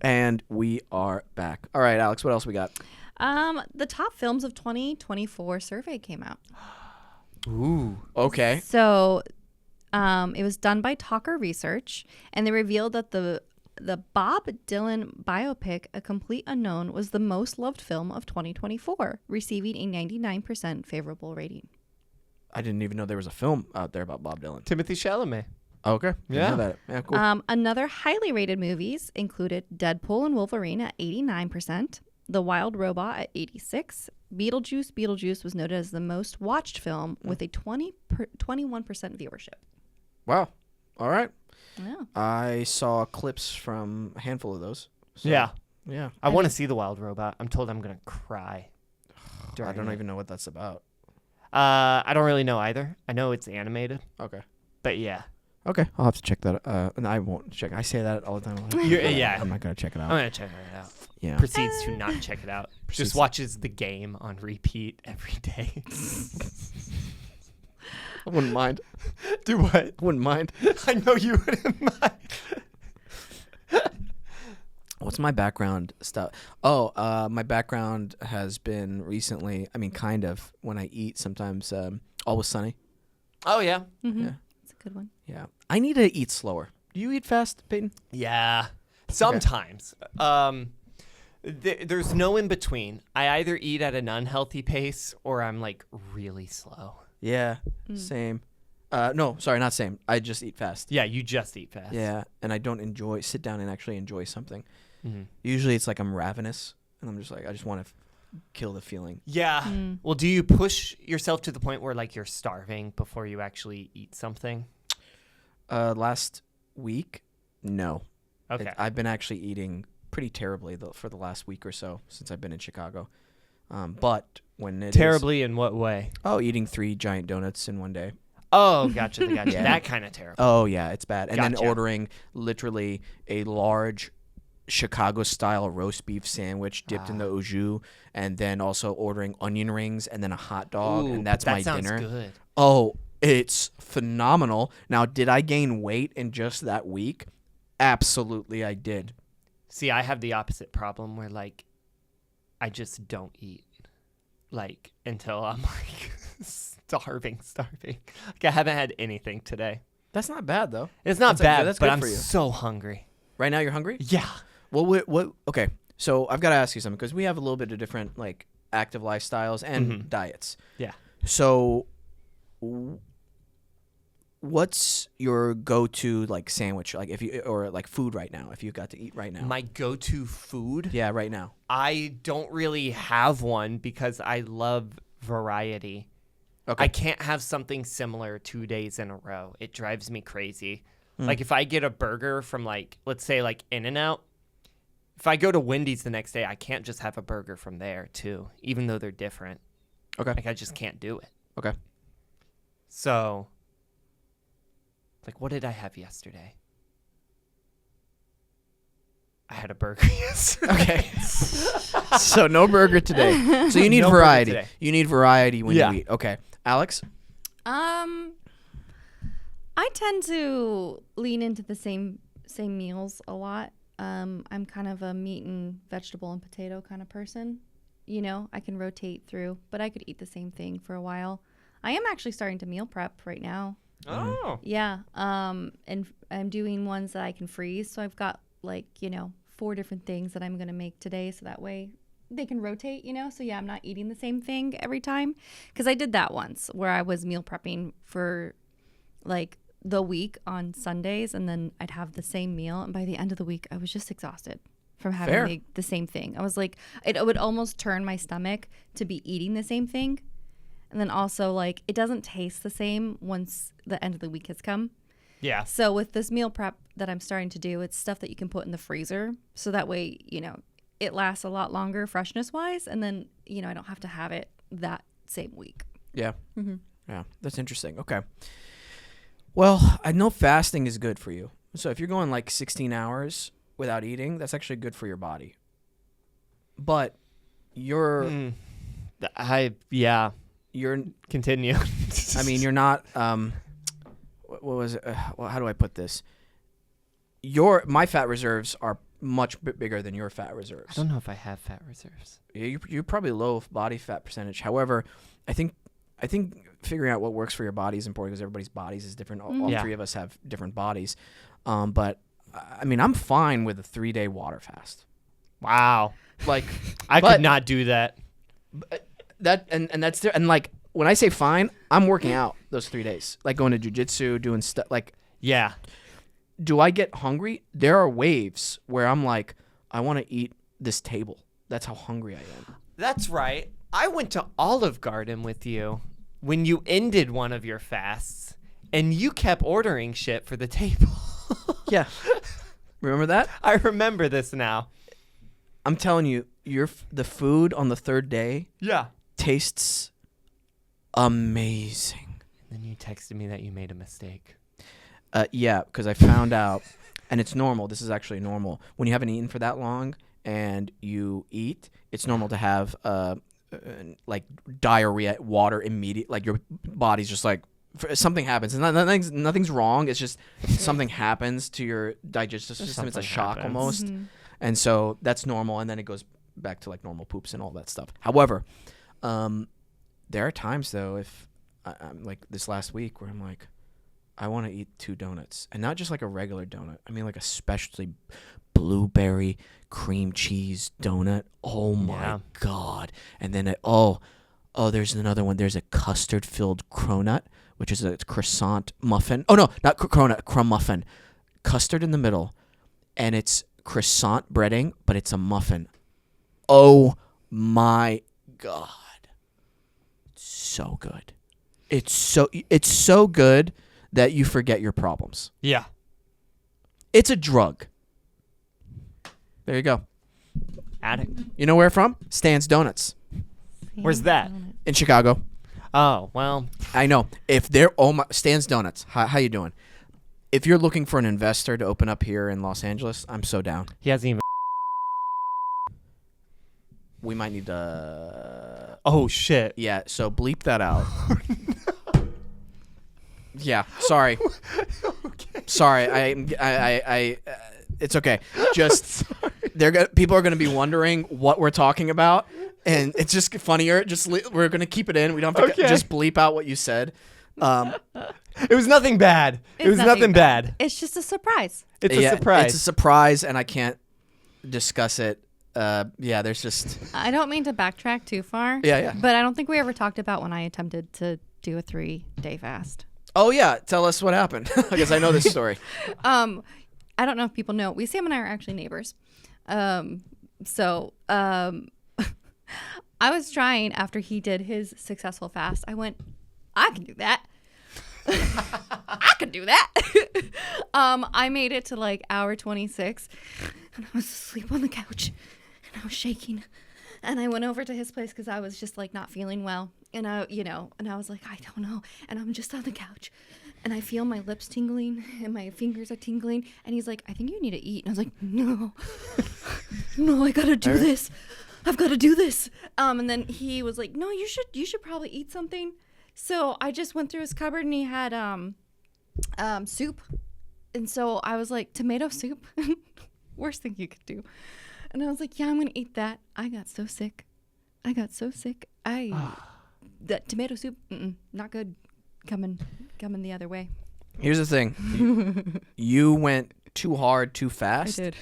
And we are back. All right, Alex, what else we got? The top films of 2024 survey came out. Ooh. Okay. So, it was done by Talker Research, and they revealed that the Bob Dylan biopic, A Complete Unknown, was the most loved film of 2024, receiving a 99% favorable rating. I didn't even know there was a film out there about Bob Dylan. Timothy Chalamet. Okay. Didn't Yeah. know that. Yeah, cool. Another highly rated movies included Deadpool and Wolverine at 89%, The Wild Robot at 86%. Beetlejuice was noted as the most watched film with a 21% viewership. Wow. All right. Yeah. I saw clips from a handful of those. So, Yeah. Yeah. I want to see The Wild Robot. I'm told I'm going to cry. I don't even know what that's about. I don't really know either. I know it's animated, Okay. but yeah. Okay. I'll have to check that. And I won't check. I say that all the time. Yeah. I'm not going to check it I'm out. going to check it out. Yeah. Proceeds to not check it out. Proceeds- Just watches the game on repeat every day. I wouldn't mind. Do what? I wouldn't mind. I know you wouldn't mind. What's my background stuff? Oh, my background has been recently, kind of, when I eat sometimes, Always Sunny. Oh, yeah. Mm-hmm. Yeah. That's a good one. Yeah. I need to eat slower. Do you eat fast, Peyton? Yeah. Sometimes. There's no in between. I either eat at an unhealthy pace or I'm like really slow. Yeah. Same. No, sorry, not same. I just eat fast. Yeah, you just eat fast. Yeah, and I don't sit down and actually enjoy something. Mm-hmm. Usually it's like I'm ravenous, and I'm just like, I just want to kill the feeling. Yeah. Well, do you push yourself to the point where like you're starving before you actually eat something? Last week, no. Okay. I've been actually eating pretty terribly for the last week or so since I've been in Chicago. But when it Terribly in what way? eating 3 giant donuts in one day. Oh, gotcha. Yeah. That kind of terrible. Oh yeah, it's bad. And then Gotcha. ordering literally a large Chicago-style roast beef sandwich dipped in the au jus, and then also ordering onion rings and then a hot dog, Ooh, and that's that my sounds dinner. Good. Oh, it's phenomenal. Now, did I gain weight in just that week? Absolutely, I did. See, I have the opposite problem where like I just don't eat like until I'm like starving. Like I haven't had anything today. That's not bad though. It's not That's bad, that's but good I'm for you. so hungry. Right now, you're hungry? Yeah. Well, what? Okay, so I've got to ask you something because we have a little bit of different like active lifestyles and diets. Yeah. So, what's your go-to like sandwich, like if you or like food right now? If you got to eat right now, My go-to food? yeah, right now. I don't really have one because I love variety. Okay. I can't have something similar 2 days in a row. It drives me crazy. Like if I get a burger from like, let's say like In-N-Out, if I go to Wendy's the next day, I can't just have a burger from there too, even though they're different. Okay. Like I just can't do it. Okay. So, like what did I have yesterday? I had a burger yesterday. Okay. So no burger today. So you need No burger variety. today. You need variety when Yeah. you eat. Okay. Alex? I tend to lean into the same meals a lot. I'm kind of a meat and vegetable and potato kind of person. You know, I can rotate through, but I could eat the same thing for a while. I am actually starting to meal prep right now. Oh. Yeah. And I'm doing ones that I can freeze. So I've got 4 different things that I'm going to make today. So that way they can rotate, So yeah, I'm not eating the same thing every time. Because I did that once where I was meal prepping for like the week on Sundays, and then I'd have the same meal. And by the end of the week, I was just exhausted from having the same thing. I was like, it would almost turn my stomach to be eating the same thing. And then also like, it doesn't taste the same once the end of the week has come. Yeah. So with this meal prep that I'm starting to do, it's stuff that you can put in the freezer. So that way, it lasts a lot longer freshness wise. And then, I don't have to have it that same week. Yeah. Yeah. That's interesting. Okay. Well, I know fasting is good for you. So if you're going like 16 hours without eating, that's actually good for your body. But you're Continue. I mean, you're not what was it? Well, how do I put this? My fat reserves are much bigger than your fat reserves. I don't know if I have fat reserves. You're probably low body fat percentage. However, I think figuring out what works for your body is important because everybody's bodies is different. All Yeah. 3 of us have different bodies. But I mean, I'm fine with a 3-day water fast. Wow. Like I but could not do that. that, and that's and like when I say fine, I'm working out those 3 days, like going to jujitsu, doing stuff. Like, Yeah. do I get hungry? There are waves where I'm like, I want to eat this table. That's how hungry I am. That's right. I went to Olive Garden with you when you ended one of your fasts, and you kept ordering shit for the table. Yeah. Remember that? I remember this now. I'm telling you, the food on the 3rd day Yeah. tastes amazing. Then you texted me that you made a mistake. Yeah, because I found out, and it's normal. This is actually normal. When you haven't eaten for that long and you eat, it's normal to have like diarrhea, water immediate. Like your body's just like something happens. And nothing's wrong. It's just something happens to your digestive system. It's a Something shock happens. almost, and so that's normal. And then it goes back to like normal poops and all that stuff. However, there are times though, if I'm like this last week where I'm like, I want to eat 2 donuts, and not just like a regular donut. I mean like a specialty blueberry cream cheese donut. Oh my God. And then there's another one. There's a custard filled cronut, which is a croissant muffin. Oh no, not cronut, crumb muffin. Custard in the middle, and it's croissant breading, but it's a muffin. Oh my God. So good. It's so good that you forget your problems. Yeah. It's a drug. There you go. Addict. You know where from? Stan's Donuts Where's that? in Chicago. Oh, well. I know. If they're Stan's Donuts. How you doing? If you're looking for an investor to open up here in Los Angeles, I'm so down. He hasn't even. We might need to. Oh, shit. Yeah. So bleep that out. Yeah. Sorry. Okay. Sorry. I it's okay. Just people are gonna be wondering what we're talking about, and it's just funnier. We're gonna keep it in. We don't have to just bleep out what you said. It was nothing bad. It was nothing bad. It's just a surprise. It's a surprise. It's a surprise, and I can't discuss it. Yeah. There's just. I don't mean to backtrack too far. Yeah. But I don't think we ever talked about when I attempted to do a 3-day fast. Oh yeah. Tell us what happened, because I know this story. I don't know if people know. Sam and I are actually neighbors. I was trying after he did his successful fast. I went, I can do that. I can do that. I made it to like hour 26, and I was asleep on the couch, and I was shaking. And I went over to his place because I was just like not feeling well. And I was like, I don't know. And I'm just on the couch, and I feel my lips tingling and my fingers are tingling. And he's like, I think you need to eat. And I was like, no, I gotta do this. I've got to do this. And then he was like, no, you should probably eat something. So I just went through his cupboard, and he had soup. And so I was like, tomato soup, worst thing you could do. And I was like, yeah, I'm gonna eat that. I got so sick. That tomato soup, not good. Coming the other way. Here's the thing. You went too hard, too fast. I did.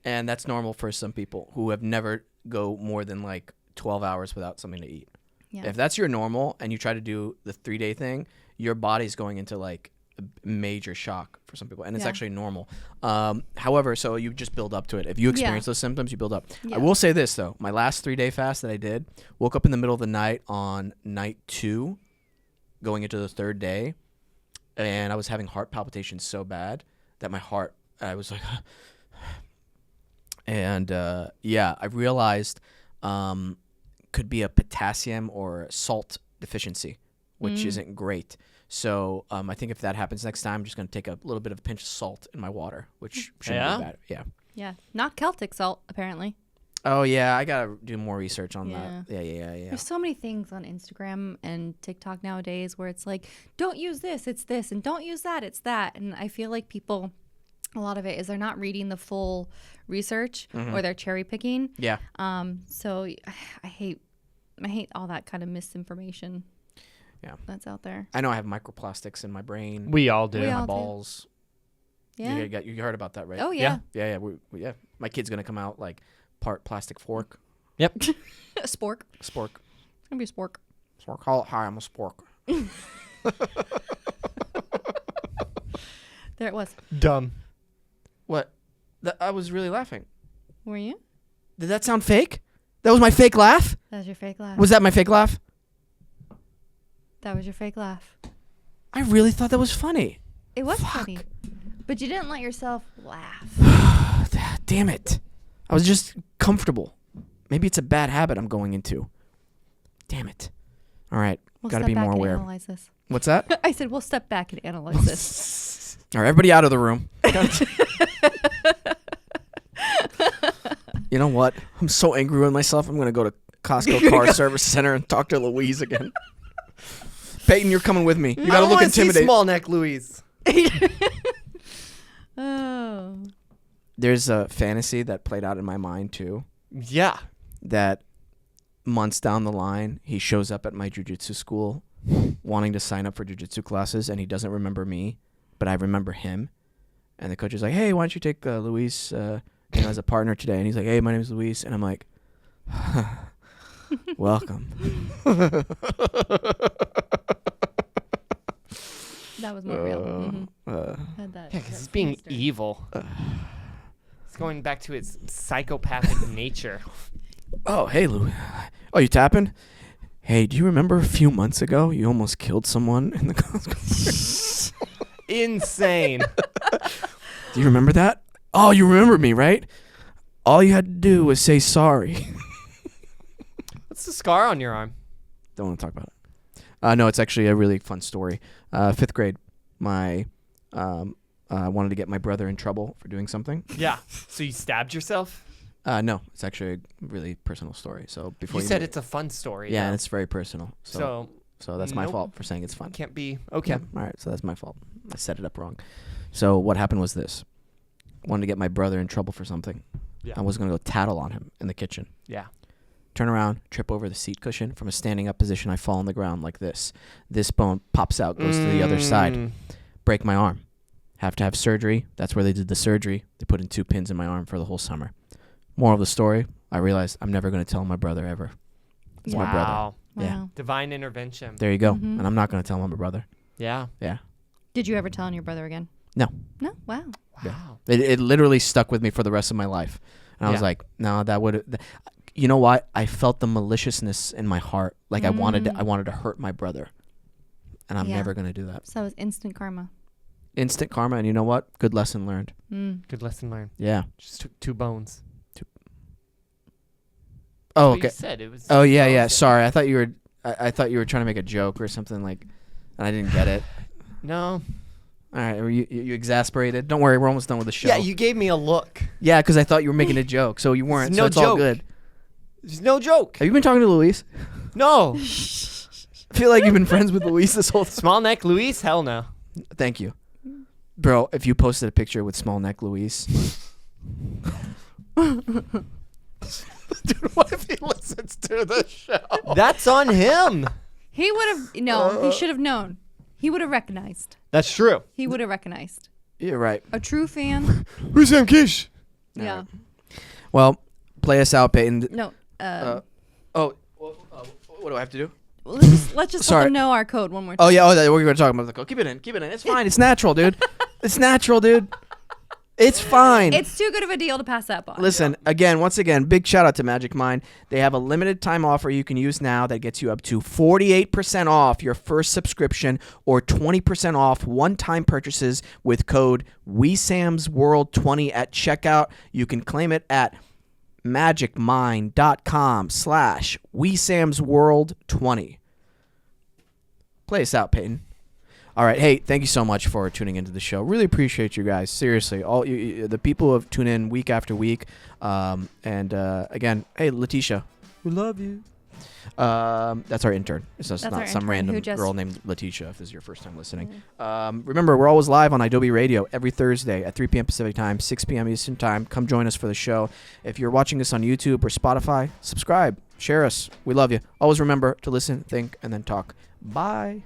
And that's normal for some people who have never go more than like 12 hours without something to eat. Yeah. If that's your normal and you try to do the 3-day thing, your body's going into like a major shock for some people. And it's actually normal. However, so you just build up to it. If you experience those symptoms, you build up. Yeah. I will say this though. My last 3-day fast that I did, woke up in the middle of the night on night 2, going into the 3rd day. And I was having heart palpitations so bad that I was like, and I realized could be a potassium or salt deficiency, which isn't great. So I think if that happens next time, I'm just going to take a little bit of a pinch of salt in my water, which shouldn't be bad. Yeah. Yeah. Not Celtic salt, apparently. Oh, yeah. I got to do more research on that. Yeah. There's so many things on Instagram and TikTok nowadays where it's like, don't use this, it's this, and don't use that, it's that. And I feel like people a lot of it is they're not reading the full research or they're cherry picking. Yeah. So I hate all that kind of misinformation. Yeah. That's out there. I know I have microplastics in my brain. We all do. We all my do. balls. Yeah. You heard about that, right? Oh yeah. Yeah. Yeah. My kid's gonna come out like part plastic fork. Yep. A spork. Spork. It's gonna be a spork. Spork. Hi, I'm a spork. There it was. Dumb. What? I was really laughing. Were you? Did that sound fake? That was my fake laugh? That was your fake laugh. Was that my fake laugh? That was your fake laugh. I really thought that was funny. It was Fuck. funny. But you didn't let yourself laugh. Damn it. I was just comfortable. Maybe it's a bad habit I'm going into. Damn it. All right. We'll Got to step be back more and aware. Analyze this. What's that? I said we'll step back and analyze this. All right, everybody out of the room. You know what? I'm so angry with myself. I'm going to go to Costco Car Service Center and talk to Louise again. Peyton, you're coming with me. You got to look intimidating. Small neck Louise. Oh. There's a fantasy that played out in my mind too. Yeah. That months down the line, he shows up at my jiu-jitsu school wanting to sign up for jiu-jitsu classes, and he doesn't remember me, but I remember him. And the coach is like, hey, why don't you take Luis as a partner today? And he's like, hey, my name is Luis. And I'm like, welcome. That was more real. Had that. Yeah, 'cause he's being evil. It's going back to its psychopathic nature. Oh, hey, Louis. Oh, you tapping? Hey, do you remember a few months ago you almost killed someone in the Costco? Insane. Do you remember that? Oh, you remember me, right? All you had to do was say sorry. What's the scar on your arm? Don't want to talk about it. No, it's actually a really fun story. 5th grade, I wanted to get my brother in trouble for doing something. Yeah. So you stabbed yourself? No, it's actually a really personal story. So before You said it's a fun story. yeah, though. and it's very personal. So that's my nope. fault for saying it's fun. Can't be. Okay. Yeah, all right, so that's my fault. I set it up wrong. So what happened was this. Wanted to get my brother in trouble for something. Yeah. I was going to go tattle on him in the kitchen. Yeah. Turn around, trip over the seat cushion. From a standing up position, I fall on the ground like this. This bone pops out, goes to the other side. Break my arm. Have to have surgery. That's where they did the surgery. They put in 2 pins in my arm for the whole summer. Moral of the story, I realized I'm never going to tell my brother ever. It's my brother. Wow. Yeah. Wow. Divine intervention. There you go. Mhm. And I'm not going to tell my brother. Yeah. Yeah. Did you ever tell on your brother again? No. No? Wow. Wow. It literally stuck with me for the rest of my life. And I was Yeah. like, no, that would. You know what? I felt the maliciousness in my heart. Like I wanted to hurt my brother. And I'm Yeah. never going to do that. So it was instant karma. Instant karma. And you know what? Good lesson learned. Good lesson learned. Yeah. Just took 2 bones. Oh, What okay. You said it was. Oh, yeah, yeah. Sorry. I thought you were. I thought you were trying to make a joke or something like, and I didn't get it. No. All right. Were you exasperated? Don't worry. We're almost done with the show. Yeah, you gave me a look. Yeah, because I thought you were making a joke, so you weren't. No So it's all joke. good. There's no joke. Have you been talking to Luis? No. I feel like you've been friends with Luis this whole time. Small neck Luis? Hell no. Thank you. Bro, if you posted a picture with small neck Luis. Dude, what if he listens to the show? That's on him. He would have, no, he should have known. He would have recognized. That's true. He would have recognized. You're right. A true fan. Who's Sam Kish? Yeah. Well, play us out, Peyton. No. What do I have to do? Let's just Sorry. let them know our code one more time. Oh, yeah. We're going to talk about the code. Keep it in. Keep it in. It's fine. It's natural, dude. It's natural, dude. It's fine. It's too good of a deal to pass up on. Listen, once again, big shout out to Magic Mind. They have a limited time offer you can use now that gets you up to 48% off your first subscription or 20% off one-time purchases with code WESAM'sWorld20 at checkout. You can claim it at magicmind.com/WeSam'sWorld20. Play us out, Peyton. All right. Hey, thank you so much for tuning into the show. Really appreciate you guys. Seriously, all the people who have tuned in week after week. And again, hey, Letitia, we love you. That's our intern. It's just That's not our some intern random who just- girl named Letitia, if this is your first time listening. Remember, we're always live on Adobe Radio every Thursday at 3 p.m. Pacific Time, 6 p.m. Eastern Time. Come join us for the show. If you're watching this on YouTube or Spotify, subscribe, share us. We love you. Always remember to listen, think, and then talk. Bye.